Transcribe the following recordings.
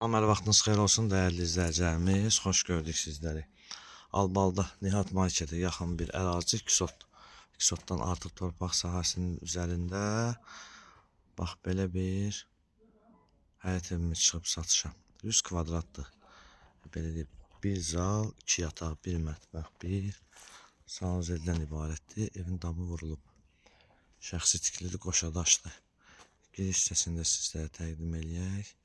Əməl vaxtınız xeyir olsun, dəyərli izləyicilərimiz. Xoş gördük sizləri. Albalda Nihat Marketə yaxın bir ərazi, Kisotdan artıq torpaq sahəsinin üzərində bax belə bir həyət evimiz çıxıb satışa. 100 kvadratdır. Belə deyib, bir zal, 2 yataq, bir mətbəx, bir sanuzeldən ibarətdir. Evin damı vurulub. Şəxsi tikilidir, qoşadaşdır. Giriş hissəsində sizlərə təqdim eləyək.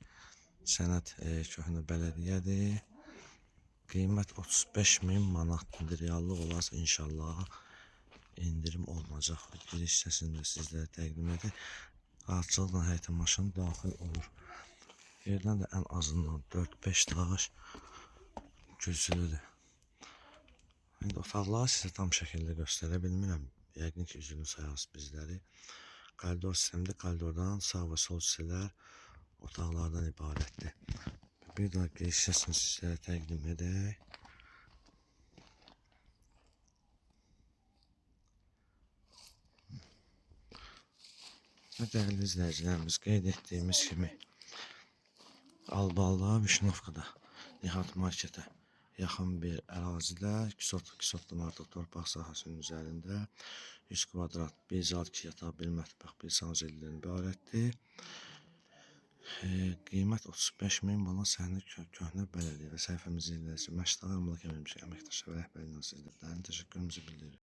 Sənəd köhnə bələdiyyədir. Qiymət 35.000 manatdır. Reallıq olarsa inşallah indirim olunacaq. Giriş hissəsində sizlərə təqdim edək. Rahatçılıqla həyətə maşın daxil olur. Yerdən də ən azından 4-5 daş güclüdür. İndi otaqları sizə tam şəkildə göstərə bilmirəm. Yəqin ki, üzünü sayarız bizləri. Koridor sistemində koridordan sağ və sol hissələr otaqlardan ibarətdir. Bir daha giriş hissəsini sizlərə təqdim edək. Dəyərli izləyicilərimiz, qeyd etdiyimiz kimi Albalda, Vişnovkada Nihat Marketə yaxın bir ərazidə Kisotdan artıq torpaq sahəsinin üzərində 100 kvadrat, 1 zal, 2 yataq, 1 mətbəx, 1 sanuzeldən ibarətdir. Qiymət 35.000 manat. Səhni köhnə bələdiyyə və səhifəmizi izləyəcək. Məşqləri əmlak əməkdaşı və rəhbərliyindən sizlərdən təşəkkürümüzü bildiririk.